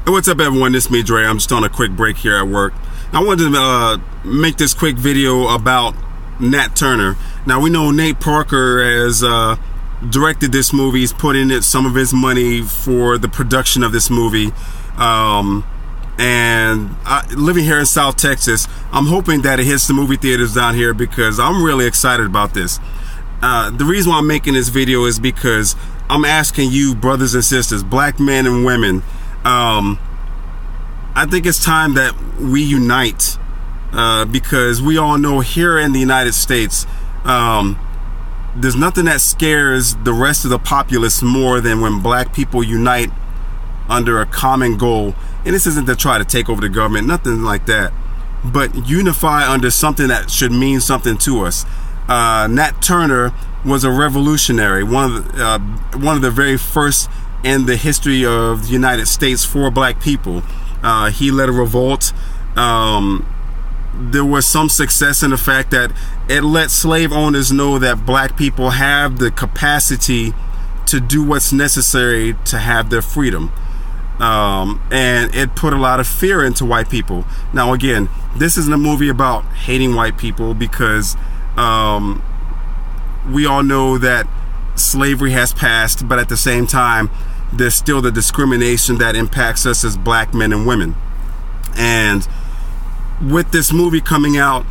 Hey, what's up, everyone? This is me, Dre. I'm just on a quick break here at work. I wanted to make this quick video about Nat Turner. Now, we know Nate Parker has directed this movie. He's put in some of his money for the production of this movie. Living here in South Texas, I'm hoping that it hits the movie theaters down here because I'm really excited about this. The reason why I'm making this video is because I'm asking you, brothers and sisters, black men and women, I think it's time that we unite, because we all know here in the United States, there's nothing that scares the rest of the populace more than when black people unite under a common goal. And this isn't to try to take over the government, nothing like that, but unify under something that should mean something to us. Nat Turner was a revolutionary, one of the very first in the history of the United States for black people. He led a revolt. There was some success in the fact that it let slave owners know that black people have the capacity to do what's necessary to have their freedom. And it put a lot of fear into white people. Now, again, this isn't a movie about hating white people because we all know that slavery has passed, but at the same time, there's still the discrimination that impacts us as black men and women. And with this movie coming out,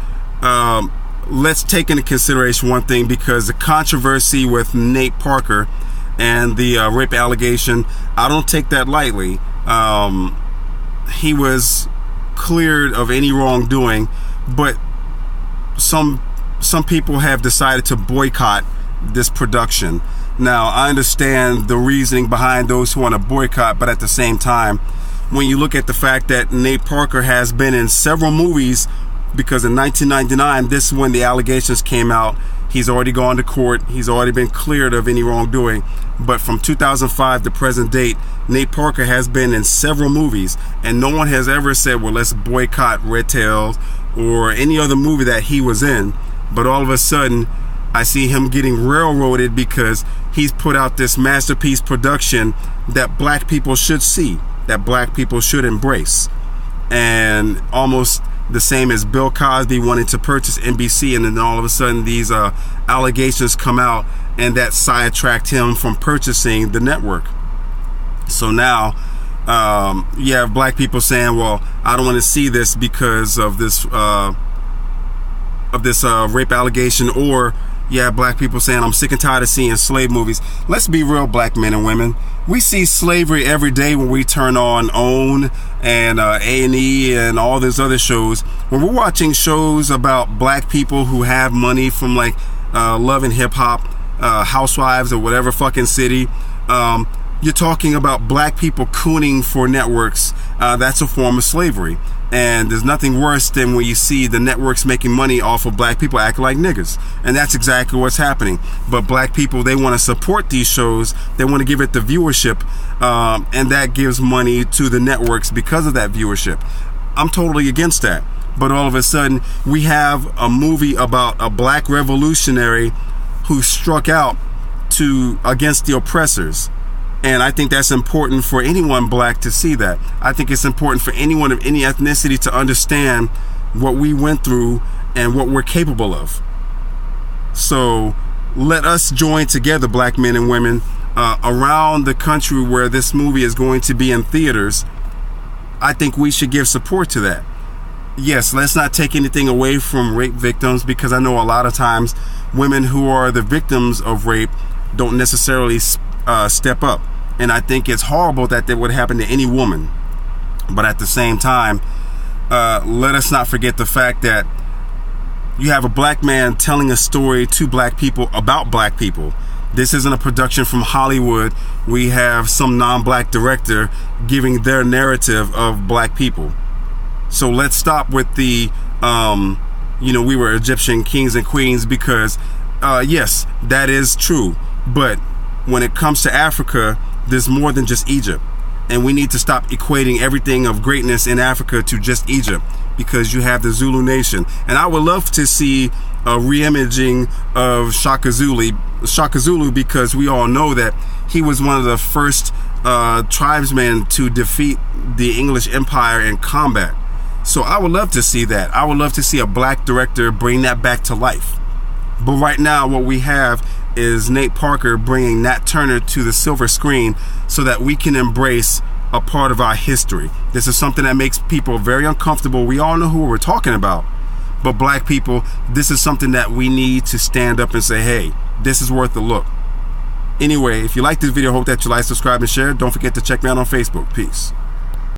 let's take into consideration one thing, because the controversy with Nate Parker and the rape allegation, I don't take that lightly. He was cleared of any wrongdoing, but some people have decided to boycott this production. Now, I understand the reasoning behind those who want to boycott, but at the same time, when you look at the fact that Nate Parker has been in several movies, because in 1999, this is when the allegations came out, he's already gone to court, he's already been cleared of any wrongdoing, but from 2005 to present date, Nate Parker has been in several movies, and no one has ever said, well, let's boycott Red Tails or any other movie that he was in. But all of a sudden, I see him getting railroaded because he's put out this masterpiece production that black people should see, that black people should embrace. And almost the same as Bill Cosby wanting to purchase NBC, and then all of a sudden these allegations come out, and that sidetracked him from purchasing the network. So now you have black people saying, well, I don't want to see this because of this rape allegation, or black people saying, I'm sick and tired of seeing slave movies. Let's be real, black men and women. We see slavery every day when we turn on OWN and A&E and all those other shows. When we're watching shows about black people who have money from like Love and Hip Hop, Housewives or whatever fucking city, you're talking about black people cooning for networks. That's a form of slavery. And there's nothing worse than when you see the networks making money off of black people acting like niggas. And that's exactly what's happening. But black people, they want to support these shows. They want to give it the viewership. And that gives money to the networks because of that viewership. I'm totally against that. But all of a sudden, we have a movie about a black revolutionary who struck out against the oppressors. And I think that's important for anyone black to see that. I think it's important for anyone of any ethnicity to understand what we went through and what we're capable of. So let us join together, black men and women, around the country where this movie is going to be in theaters. I think we should give support to that. Yes, let's not take anything away from rape victims, because I know a lot of times women who are the victims of rape don't necessarily step up, and I think it's horrible that that would happen to any woman. But at the same time, let us not forget the fact that you have a black man telling a story to black people about black people. This isn't a production from Hollywood. We have some non-black director giving their narrative of black people. So let's stop with the we were Egyptian kings and queens, because yes, that is true, but when it comes to Africa, there's more than just Egypt. And we need to stop equating everything of greatness in Africa to just Egypt, because you have the Zulu nation. And I would love to see a re-imaging of Shaka Zulu, because we all know that he was one of the first tribesmen to defeat the English Empire in combat. So I would love to see that. I would love to see a black director bring that back to life. But right now what we have is Nate Parker bringing Nat Turner to the silver screen so that we can embrace a part of our history. This is something that makes people very uncomfortable. We all know who we're talking about. But black people, this is something that we need to stand up and say, hey, this is worth a look. Anyway, if you like this video, hope that you like, subscribe, and share. Don't forget to check me out on Facebook. Peace.